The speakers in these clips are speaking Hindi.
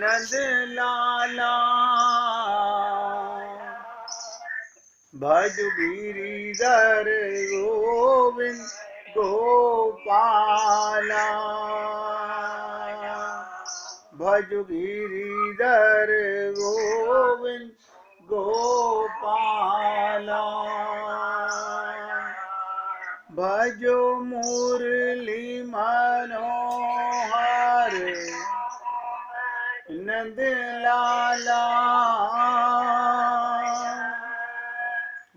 नंद लाला भज गिरिधर गोविंद गोपाला भज गिरिधर गोविंद गोपाला भजो मुरली मनोहर नंद लाला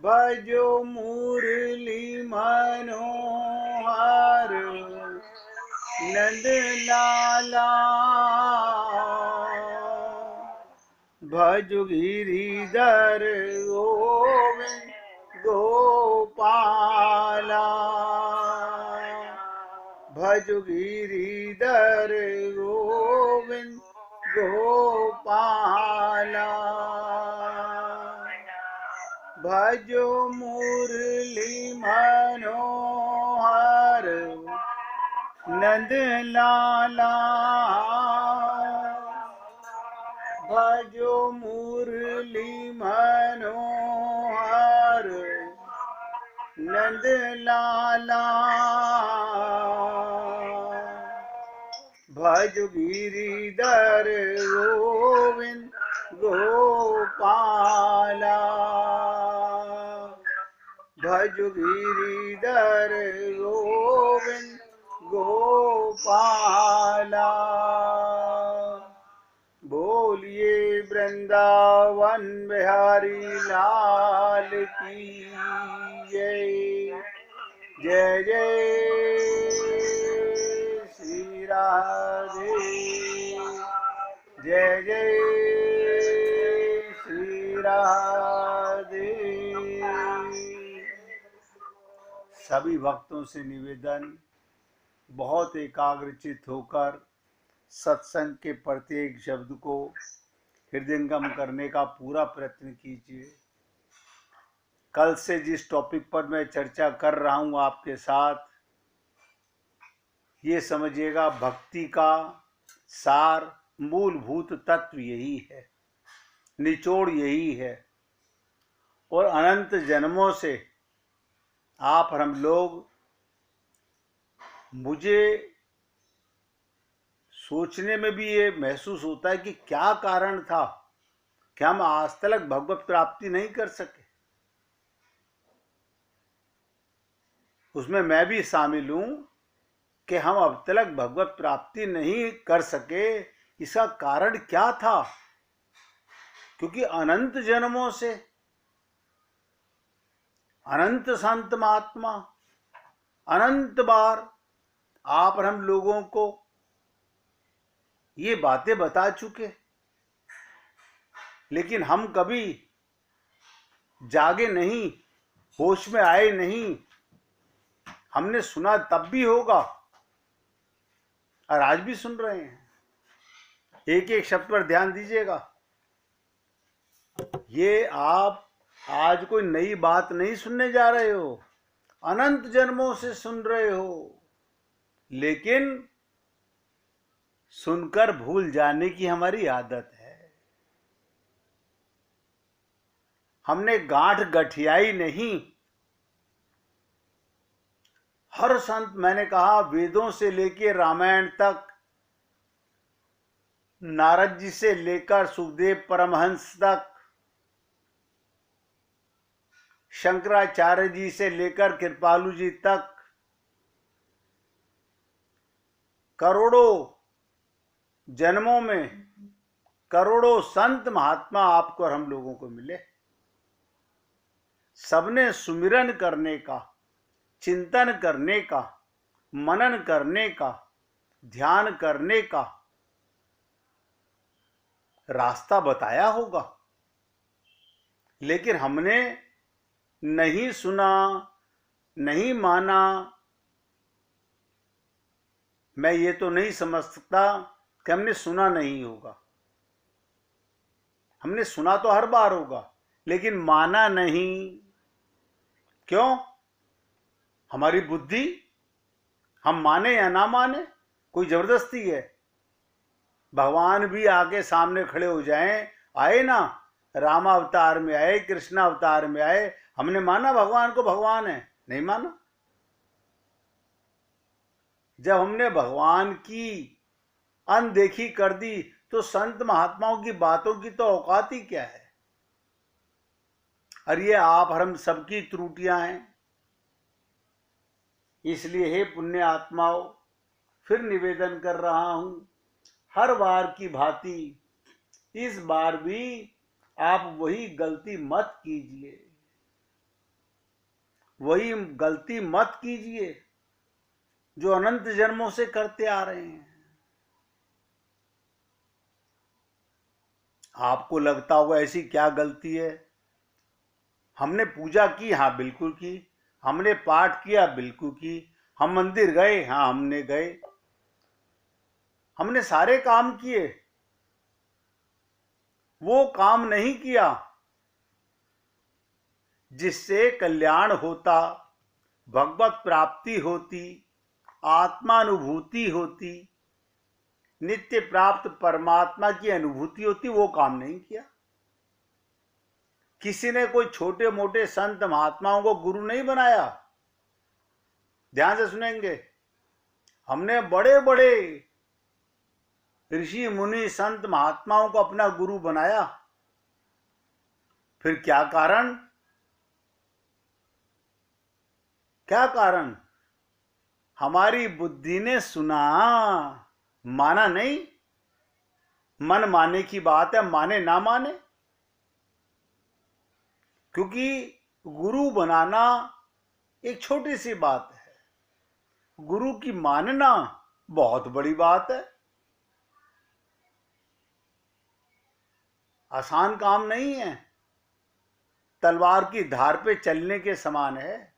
भजो मुरली मनोहर नंद लाला भजो गिरिधर गोविंद गोपाला भजो गिरिधर गोविंद गोपाला भजो मुरली मनोहर नंद लाला भजो मुरली मनोहर नंद लाला भजो गिरिधर गोविंद गोपाला भजो गिरिधर गोविंद गोपाला बोलिए वृंदावन बिहारी लाल की जय जय जय श्री राधे जय जय श्री राधे। सभी भक्तों से निवेदन, बहुत एकाग्रचित होकर सत्संग के प्रत्येक शब्द को हृदयंगम करने का पूरा प्रयत्न कीजिए। कल से जिस टॉपिक पर मैं चर्चा कर रहा हूँ आपके साथ, ये समझिएगा भक्ति का सार मूलभूत तत्व यही है, निचोड़ यही है। और अनंत जन्मों से आप और हम लोग, मुझे सोचने में भी ये महसूस होता है कि क्या कारण था कि हम आज तक भगवत प्राप्ति नहीं कर सके। उसमें मैं भी शामिल हूं कि हम अब तक भगवत प्राप्ति नहीं कर सके। इसका कारण क्या था? क्योंकि अनंत जन्मों से अनंत संत महात्मा अनंत बार आप और हम लोगों को ये बातें बता चुके, लेकिन हम कभी जागे नहीं, होश में आए नहीं। हमने सुना तब भी होगा और आज भी सुन रहे हैं। एक एक शब्द पर ध्यान दीजिएगा। ये आप आज कोई नई बात नहीं सुनने जा रहे हो, अनंत जन्मों से सुन रहे हो। लेकिन सुनकर भूल जाने की हमारी आदत है। हमने गांठ गठियाई नहीं। हर संत, मैंने कहा, वेदों से लेकर रामायण तक, नारद जी से लेकर सुखदेव परमहंस तक, शंकराचार्य जी से लेकर कृपालु जी तक, करोड़ों जन्मों में करोड़ों संत महात्मा आपको और हम लोगों को मिले। सबने सुमिरन करने का, चिंतन करने का, मनन करने का, ध्यान करने का रास्ता बताया होगा। लेकिन हमने नहीं सुना, नहीं माना। मैं ये तो नहीं समझ सकता कि हमने सुना नहीं होगा। हमने सुना तो हर बार होगा, लेकिन माना नहीं। क्यों? हमारी बुद्धि, हम माने या ना माने, कोई जबरदस्ती है? भगवान भी आके सामने खड़े हो जाएं, आए ना, रामावतार में आए, कृष्ण अवतार में आए, हमने माना भगवान को भगवान है? नहीं माना। जब हमने भगवान की अनदेखी कर दी तो संत महात्माओं की बातों की तो औकात ही क्या है। और ये आप हम सबकी त्रुटियां हैं। इसलिए हे पुण्य आत्माओं, फिर निवेदन कर रहा हूं, हर बार की भांति इस बार भी आप वही गलती मत कीजिए, वही गलती मत कीजिए जो अनंत जन्मों से करते आ रहे हैं। आपको लगता होगा ऐसी क्या गलती है? हमने पूजा की, हाँ बिल्कुल की। हमने पाठ किया, बिल्कुल की। हम मंदिर गए, हाँ हमने गए। हमने सारे काम किए। वो काम नहीं किया जिससे कल्याण होता, भगवत प्राप्ति होती, आत्मानुभूति होती, नित्य प्राप्त परमात्मा की अनुभूति होती, वो काम नहीं किया। किसी ने कोई छोटे मोटे संत महात्माओं को गुरु नहीं बनाया। ध्यान से सुनेंगे, हमने बड़े बड़े ऋषि मुनि संत महात्माओं को अपना गुरु बनाया। फिर क्या कारण? क्या कारण? हमारी बुद्धि ने सुना, माना नहीं। मन माने की बात है, माने ना माने। क्योंकि गुरु बनाना एक छोटी सी बात है, गुरु की मानना बहुत बड़ी बात है। आसान काम नहीं है, तलवार की धार पे चलने के समान है।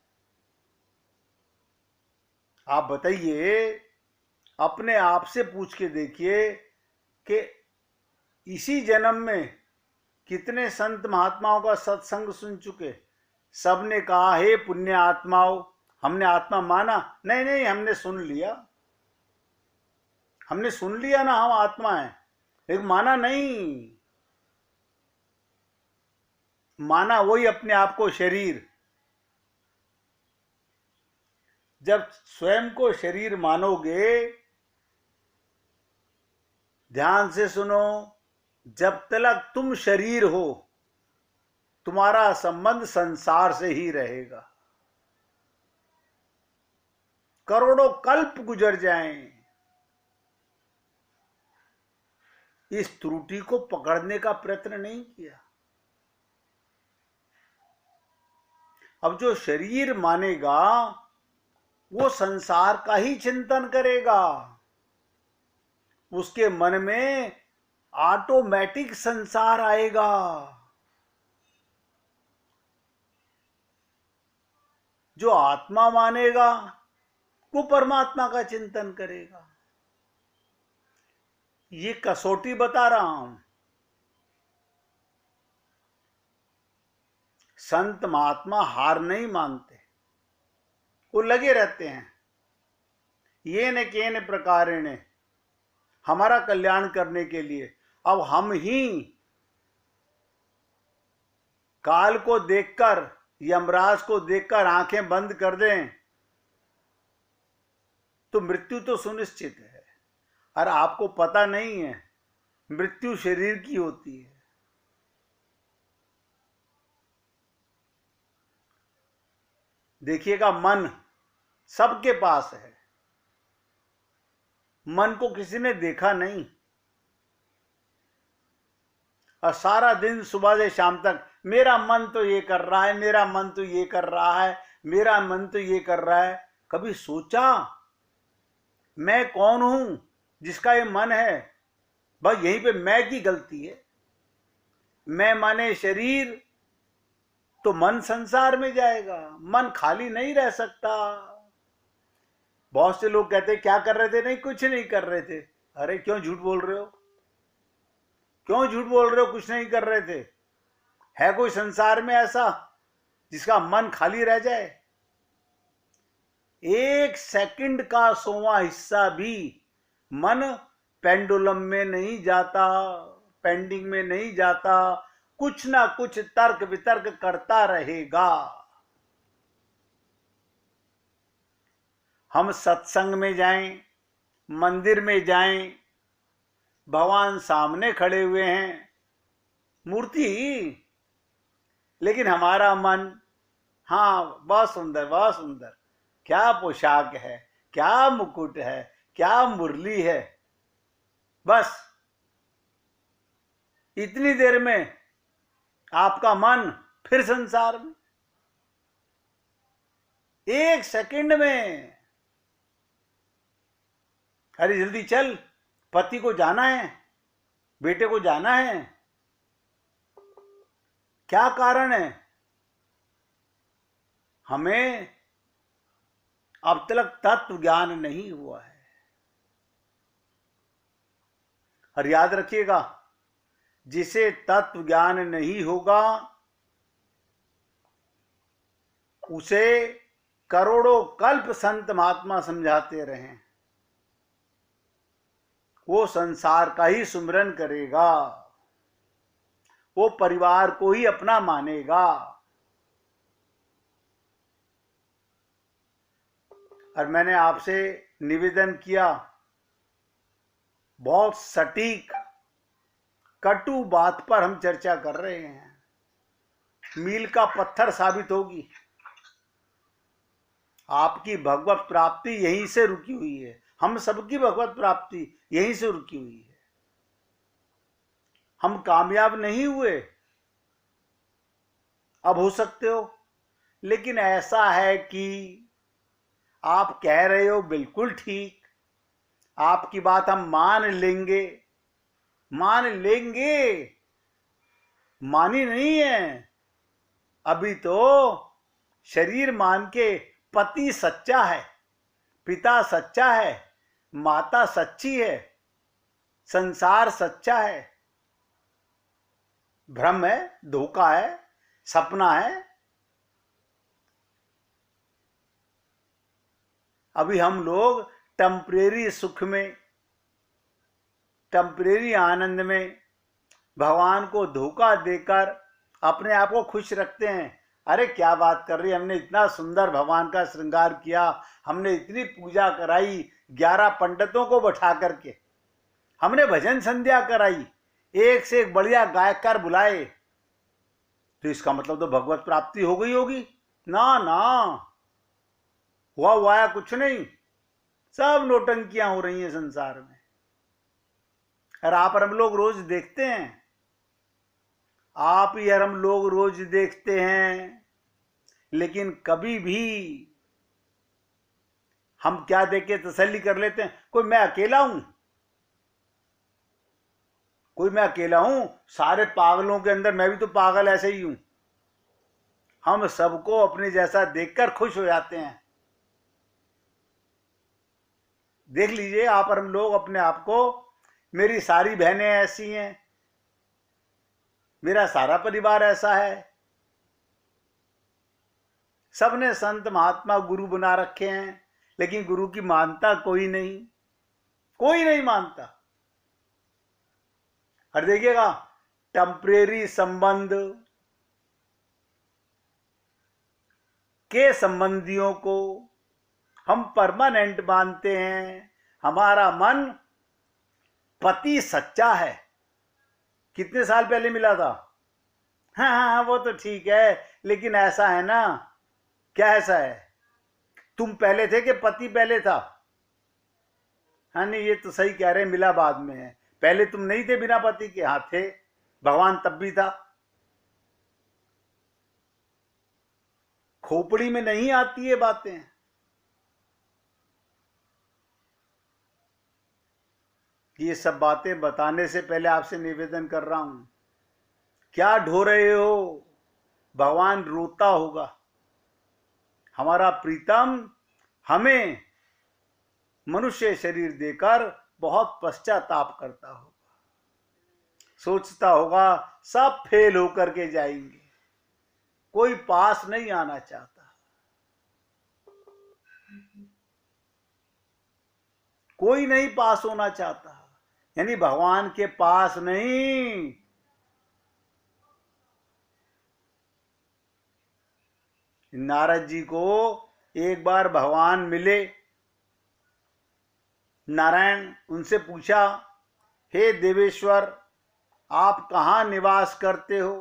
आप बताइए, अपने आप से पूछ के देखिए कि इसी जन्म में कितने संत महात्माओं का सत्संग सुन चुके। सबने कहा हे पुण्य आत्माओं, हमने आत्मा माना? नहीं नहीं, हमने सुन लिया। हमने सुन लिया ना, हम आत्मा हैं, लेकिन माना नहीं। माना वही अपने आप को शरीर। जब स्वयं को शरीर मानोगे, ध्यान से सुनो, जब तक तुम शरीर हो तुम्हारा संबंध संसार से ही रहेगा। करोड़ों कल्प गुजर जाएं, इस त्रुटि को पकड़ने का प्रयत्न नहीं किया। अब जो शरीर मानेगा वो संसार का ही चिंतन करेगा। उसके मन में ऑटोमेटिक संसार आएगा। जो आत्मा मानेगा वो परमात्मा का चिंतन करेगा। ये कसौटी बता रहा हूं। संत महात्मा हार नहीं मानते, वो लगे रहते हैं ये न केन प्रकारेण हमारा कल्याण करने के लिए। अब हम ही काल को देखकर, यमराज को देखकर आंखें बंद कर दें तो मृत्यु तो सुनिश्चित है। और आपको पता नहीं है, मृत्यु शरीर की होती है। देखिएगा, मन सबके पास है। मन को किसी ने देखा नहीं, और सारा दिन सुबह से शाम तक मेरा मन तो ये कर रहा है, मेरा मन तो ये कर रहा है, मेरा मन तो ये कर रहा है। कभी सोचा मैं कौन हूं जिसका ये मन है? बस यहीं पे मैं की गलती है। मैं माने शरीर, तो मन संसार में जाएगा। मन खाली नहीं रह सकता। बहुत से लोग कहते क्या कर रहे थे? नहीं, कुछ नहीं कर रहे थे। अरे क्यों झूठ बोल रहे हो? क्यों झूठ बोल रहे हो? कुछ नहीं कर रहे थे। है कोई संसार में ऐसा जिसका मन खाली रह जाए? एक सेकंड का 100वां हिस्सा भी मन पेंडुलम में नहीं जाता, पेंडिंग में नहीं जाता, कुछ ना कुछ तर्क वितर्क करता रहेगा। हम सत्संग में जाएं, मंदिर में जाएं, भगवान सामने खड़े हुए हैं, मूर्ति, लेकिन हमारा मन, हाँ बहुत सुंदर बहुत सुंदर, क्या पोशाक है, क्या मुकुट है, क्या मुरली है, बस इतनी देर में आपका मन फिर संसार में, एक सेकंड में। अरे जल्दी चल, पति को जाना है, बेटे को जाना है। क्या कारण है? हमें अब तक तत्व ज्ञान नहीं हुआ है। और याद रखिएगा, जिसे तत्व ज्ञान नहीं होगा उसे करोड़ों कल्प संत महात्मा समझाते रहे, वो संसार का ही सुमिरन करेगा, वो परिवार को ही अपना मानेगा। और मैंने आपसे निवेदन किया, बहुत सटीक कटु बात पर हम चर्चा कर रहे हैं, मील का पत्थर साबित होगी। आपकी भगवत प्राप्ति यहीं से रुकी हुई है, हम सबकी भगवत प्राप्ति यहीं से रुकी हुई है। हम कामयाब नहीं हुए, अब हो सकते हो, लेकिन ऐसा है कि आप कह रहे हो बिल्कुल ठीक, आपकी बात हम मान लेंगे, मान लेंगे, मानी नहीं है अभी तो। शरीर मान के पति सच्चा है, पिता सच्चा है, माता सच्ची है, संसार सच्चा है, भ्रम है, धोखा है, सपना है। अभी हम लोग टेम्परेरी सुख में, टेम्परेरी आनंद में भगवान को धोखा देकर अपने आप को खुश रखते हैं। अरे क्या बात कर रही है, हमने इतना सुंदर भगवान का श्रृंगार किया, हमने इतनी पूजा कराई, 11 पंडितों को बैठा करके हमने भजन संध्या कराई, एक से एक बढ़िया गायककार बुलाए, तो इसका मतलब तो भगवत प्राप्ति हो गई होगी। ना ना, हुआ कुछ नहीं, सब नौटंकियां हो रही हैं संसार में। और आप और हम लोग रोज देखते हैं, आप ही और हम लोग रोज देखते हैं, लेकिन कभी भी हम क्या देख के तसल्ली कर लेते हैं, कोई मैं अकेला हूं, कोई मैं अकेला हूं, सारे पागलों के अंदर मैं भी तो पागल ऐसे ही हूं। हम सबको अपने जैसा देखकर खुश हो जाते हैं। देख लीजिए आप और हम लोग अपने आप को, मेरी सारी बहनें ऐसी हैं, मेरा सारा परिवार ऐसा है, सबने संत महात्मा गुरु बना रखे हैं, लेकिन गुरु की मानता कोई नहीं, कोई नहीं मानता। और देखिएगा, टेम्परेरी संबंध के संबंधियों को हम परमानेंट मानते हैं। हमारा मन पति सच्चा है, कितने साल पहले मिला था, हाँ हाँ हाँ वो तो ठीक है, लेकिन ऐसा है ना, क्या ऐसा है, तुम पहले थे कि पति पहले था? हाँ नहीं, ये तो सही कह रहे हैं, मिला बाद में है, पहले तुम नहीं थे बिना पति के? हाँ थे, भगवान तब भी था। खोपड़ी में नहीं आती है बातें। ये सब बातें बताने से पहले आपसे निवेदन कर रहा हूं, क्या ढो रहे हो? भगवान रोता होगा, हमारा प्रीतम हमें मनुष्य शरीर देकर बहुत पश्चाताप करता होगा, सोचता होगा सब फेल होकर के जाएंगे, कोई पास नहीं आना चाहता, कोई नहीं पास होना चाहता, यानी भगवान के पास नहीं, नारद जी को एक बार भगवान मिले, नारायण, उनसे पूछा, हे देवेश्वर, आप कहाँ निवास करते हो?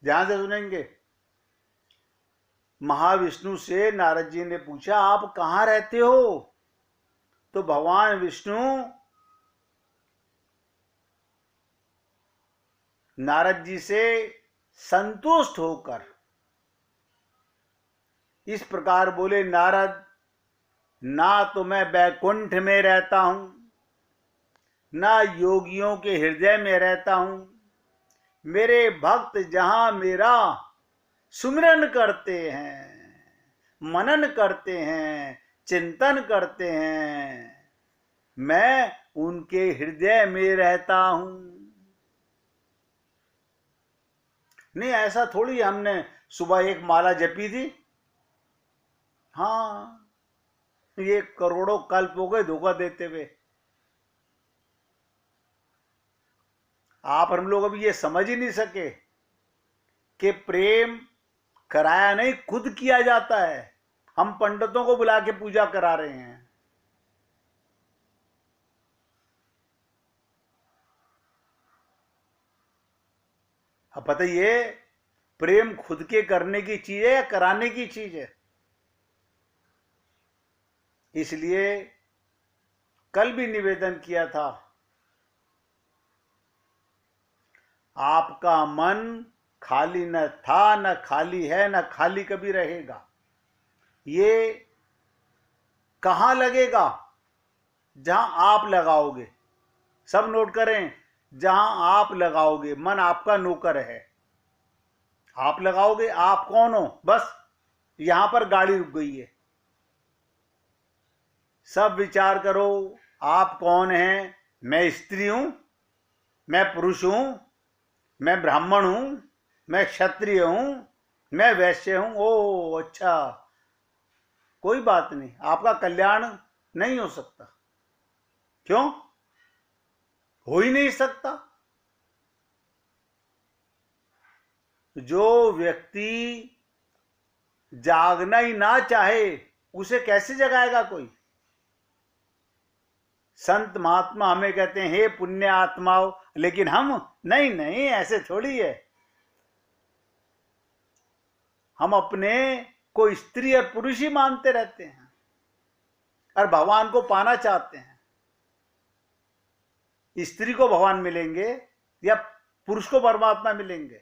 ध्यान से सुनेंगे। महाविष्णु से नारद जी ने पूछा, आप कहाँ रहते हो? तो भगवान विष्णु नारद जी से संतुष्ट होकर इस प्रकार बोले, नारद, ना तो मैं बैकुंठ में रहता हूं, ना योगियों के हृदय में रहता हूं। मेरे भक्त जहां मेरा सुमिरन करते हैं, मनन करते हैं, चिंतन करते हैं, मैं उनके हृदय में रहता हूं। नहीं, ऐसा थोड़ी हमने सुबह एक माला जपी थी, हाँ, ये करोड़ों कल्प हो गए धोखा देते हुए। आप हम लोग अभी ये समझ ही नहीं सके कि प्रेम कराया नहीं, खुद किया जाता है। हम पंडितों को बुला के पूजा करा रहे हैं। अब बताइए, प्रेम खुद के करने की चीज है या कराने की चीज है? इसलिए कल भी निवेदन किया था, आपका मन खाली न था, न खाली है, न खाली कभी रहेगा। ये कहां लगेगा? जहां आप लगाओगे। सब नोट करें, जहां आप लगाओगे। मन आपका नौकर है, आप लगाओगे। आप कौन हो? बस यहां पर गाड़ी रुक गई है। सब विचार करो, आप कौन हैं? मैं स्त्री हूं, मैं पुरुष हूं, मैं ब्राह्मण हूं, मैं क्षत्रिय हूं, मैं वैश्य हूं। ओ अच्छा, कोई बात नहीं, आपका कल्याण नहीं हो सकता। क्यों? हो ही नहीं सकता। जो व्यक्ति जागना ही ना चाहे, उसे कैसे जगाएगा कोई? संत महात्मा हमें कहते हैं, हे पुण्य आत्माओं, लेकिन हम नहीं नहीं, ऐसे थोड़ी है। हम अपने को स्त्री और पुरुष ही मानते रहते हैं और भगवान को पाना चाहते हैं। स्त्री को भगवान मिलेंगे या पुरुष को परमात्मा मिलेंगे?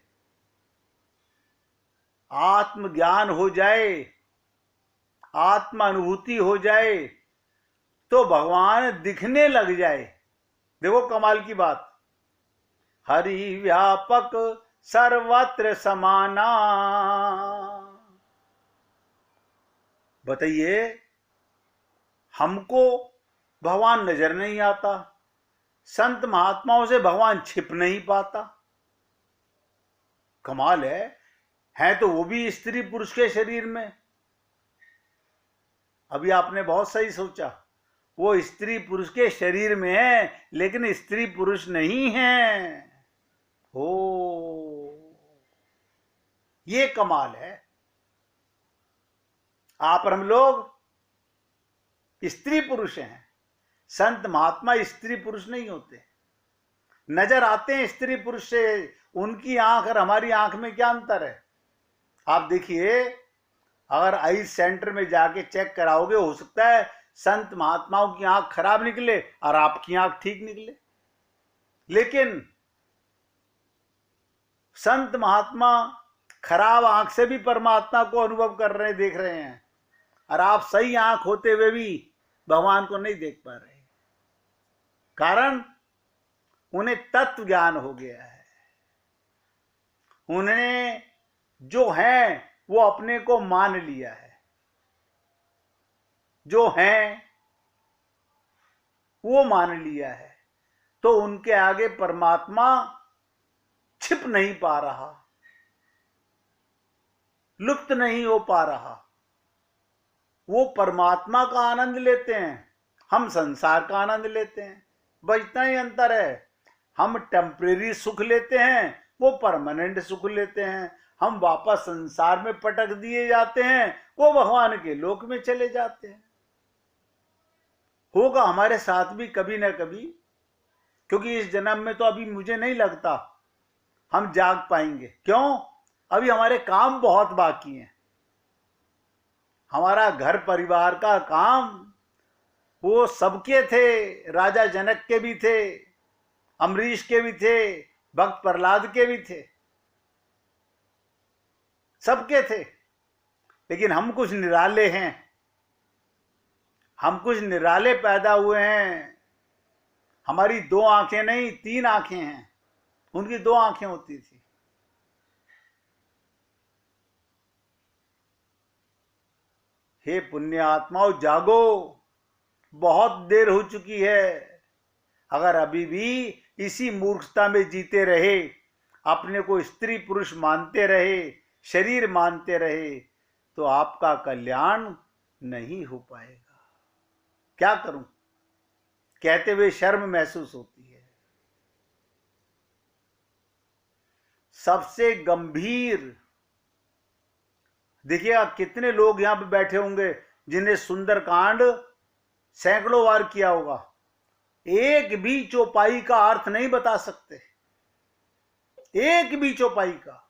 आत्मज्ञान हो जाए, आत्म अनुभूति हो जाए, तो भगवान दिखने लग जाए। देखो कमाल की बात, हरि व्यापक सर्वत्र समाना। बताइए, हमको भगवान नजर नहीं आता, संत महात्माओं से भगवान छिप नहीं पाता। कमाल है तो वो भी स्त्री पुरुष के शरीर में। अभी आपने बहुत सही सोचा, वो स्त्री पुरुष के शरीर में है, लेकिन स्त्री पुरुष नहीं है। हो, ये कमाल है। आप और हम लोग स्त्री पुरुष हैं। संत महात्मा स्त्री पुरुष नहीं होते। नजर आते हैं स्त्री पुरुष से, उनकी आंख और हमारी आंख में क्या अंतर है? आप देखिए, अगर आई सेंटर में जाके चेक कराओगे, हो सकता है संत महात्माओं की आंख खराब निकले और आपकी आंख ठीक निकले। लेकिन संत महात्मा खराब आंख से भी परमात्मा को अनुभव कर रहे, देख रहे हैं, और आप सही आंख होते हुए भी भगवान को नहीं देख पा रहे। कारण उन्हें तत्व ज्ञान हो गया है। उन्हें जो है वो अपने को मान लिया है, जो है वो मान लिया है, तो उनके आगे परमात्मा छिप नहीं पा रहा, लुप्त नहीं हो पा रहा। वो परमात्मा का आनंद लेते हैं हम संसार का आनंद लेते हैं, बस इतना ही अंतर है। हम टेम्परेरी सुख लेते हैं, वो परमानेंट सुख लेते हैं। हम वापस संसार में पटक दिए जाते हैं, वो भगवान के लोक में चले जाते हैं। होगा हमारे साथ भी कभी ना कभी, क्योंकि इस जन्म में तो अभी मुझे नहीं लगता हम जाग पाएंगे। क्यों? अभी हमारे काम बहुत बाकी हैं। हमारा घर परिवार का काम वो सबके थे, राजा जनक के भी थे, अम्बरीश के भी थे, भक्त प्रहलाद के भी थे, सबके थे। लेकिन हम कुछ निराले हैं, हम कुछ निराले पैदा हुए हैं। हमारी 2 आंखें नहीं 3 आंखें हैं, उनकी 2 आंखें होती थी। हे पुण्य आत्माओं, जागो, बहुत देर हो चुकी है। अगर अभी भी इसी मूर्खता में जीते रहे, अपने को स्त्री पुरुष मानते रहे, शरीर मानते रहे, तो आपका कल्याण नहीं हो पाएगा। क्या करूं, कहते हुए शर्म महसूस होती है। सबसे गंभीर, देखिएगा कितने लोग यहां पे बैठे होंगे जिन्हें सुंदरकांड सैकड़ों बार किया होगा, एक भी चौपाई का अर्थ नहीं बता सकते, एक भी चौपाई का।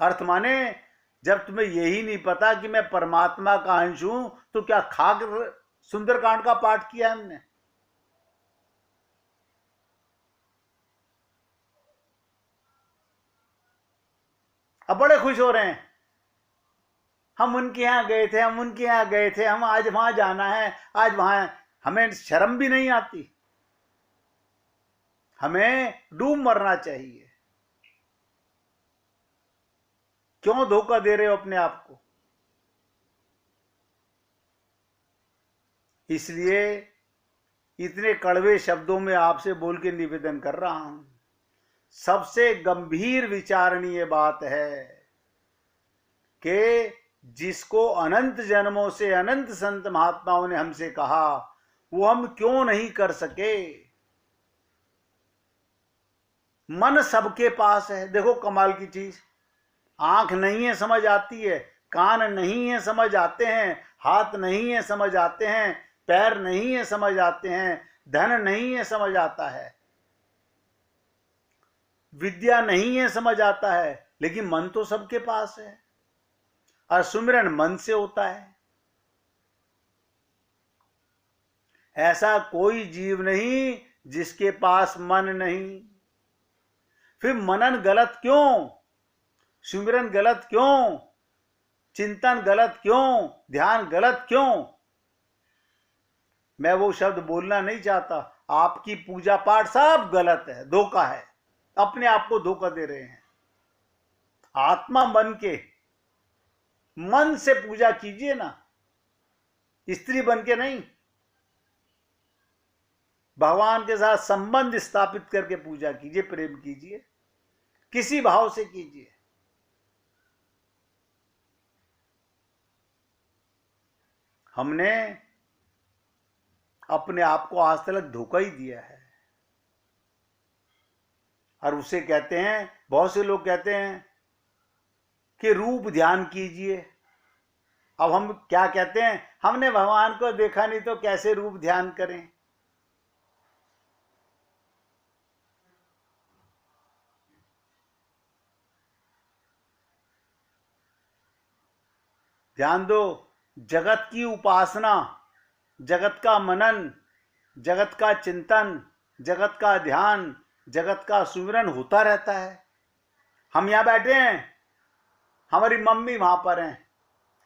अर्थ माने, जब तुम्हें यही नहीं पता कि मैं परमात्मा का अंश हूं, तो क्या खाक सुंदरकांड का पाठ किया हमने? अब बड़े खुश हो रहे हैं, हम उनके यहां गए थे, हम उनके यहां गए थे, हम आज वहां जाना है, आज वहां। हमें शर्म भी नहीं आती? हमें डूब मरना चाहिए। क्यों धोखा दे रहे हो अपने आप को? इसलिए इतने कड़वे शब्दों में आपसे बोल के निवेदन कर रहा हूं। सबसे गंभीर विचारणीय बात है कि जिसको अनंत जन्मों से अनंत संत महात्माओं ने हमसे कहा, वो हम क्यों नहीं कर सके। मन सबके पास है। देखो कमाल की चीज, आंख नहीं है समझ आती है, कान नहीं है समझ आते हैं, हाथ नहीं है समझ आते हैं, पैर नहीं है समझ आते हैं, धन नहीं है समझ आता है, विद्या नहीं है समझ आता है, लेकिन मन तो सबके पास है। और सुमिरन मन से होता है। ऐसा कोई जीव नहीं जिसके पास मन नहीं। फिर मनन गलत क्यों, सुमिरन गलत क्यों, चिंतन गलत क्यों, ध्यान गलत क्यों? मैं वो शब्द बोलना नहीं चाहता। आपकी पूजा पाठ सब गलत है, धोखा है, अपने आप को धोखा दे रहे हैं। आत्मा मन के, मन से पूजा कीजिए ना, स्त्री बन के नहीं। भगवान के साथ संबंध स्थापित करके पूजा कीजिए, प्रेम कीजिए, किसी भाव से कीजिए। हमने अपने आप को आज तक धोखा ही दिया है। और उसे कहते हैं, बहुत से लोग कहते हैं कि रूप ध्यान कीजिए। अब हम क्या कहते हैं, हमने भगवान को देखा नहीं तो कैसे रूप ध्यान करें। ध्यान दो, जगत की उपासना, जगत का मनन, जगत का चिंतन, जगत का ध्यान, जगत का सुमिरन होता रहता है। हम यहां बैठे हैं, हमारी मम्मी वहां पर हैं,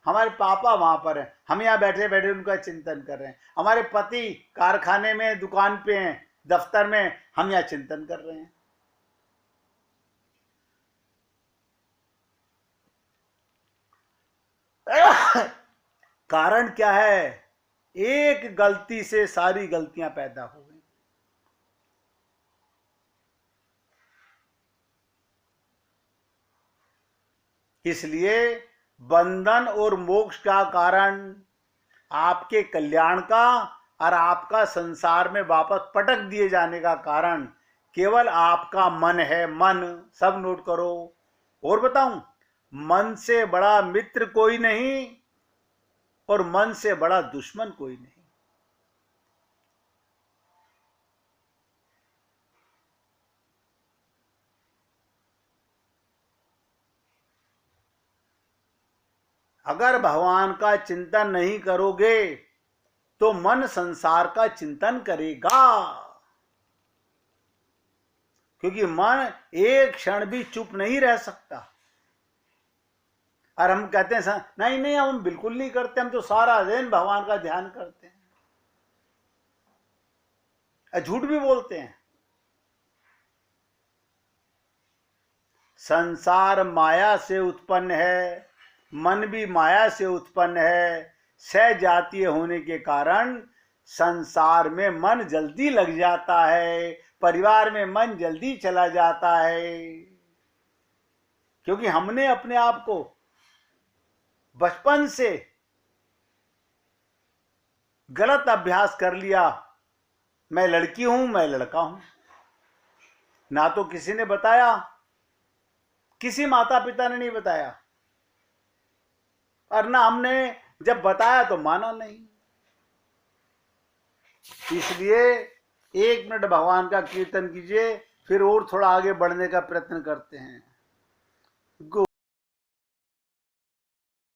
हमारे पापा वहां पर हैं, हम यहां बैठे बैठे उनका चिंतन कर रहे हैं। हमारे पति कारखाने में, दुकान पे हैं, दफ्तर में, हम यहां चिंतन कर रहे हैं। कारण क्या है? एक गलती से सारी गलतियां पैदा हो गई। इसलिए बंधन और मोक्ष का कारण आपके कल्याण का और आपका संसार में वापस पटक दिए जाने का कारण केवल आपका मन है। मन, सब नोट करो। और बताऊं, मन से बड़ा मित्र कोई नहीं और मन से बड़ा दुश्मन कोई नहीं। अगर भगवान का चिंतन नहीं करोगे तो मन संसार का चिंतन करेगा, क्योंकि मन एक क्षण भी चुप नहीं रह सकता। और हम कहते हैं नहीं नहीं, हम बिल्कुल नहीं करते, हम तो सारा दिन भगवान का ध्यान करते हैं। झूठ भी बोलते हैं। संसार माया से उत्पन्न है, मन भी माया से उत्पन्न है। सहजातीय होने के कारण संसार में मन जल्दी लग जाता है, परिवार में मन जल्दी चला जाता है, क्योंकि हमने अपने आप को बचपन से गलत अभ्यास कर लिया। मैं लड़की हूं, मैं लड़का हूं। ना तो किसी ने बताया, किसी माता पिता ने नहीं बताया, और ना हमने जब बताया तो माना नहीं। इसलिए 1 मिनट भगवान का कीर्तन कीजिए, फिर और थोड़ा आगे बढ़ने का प्रयत्न करते हैं।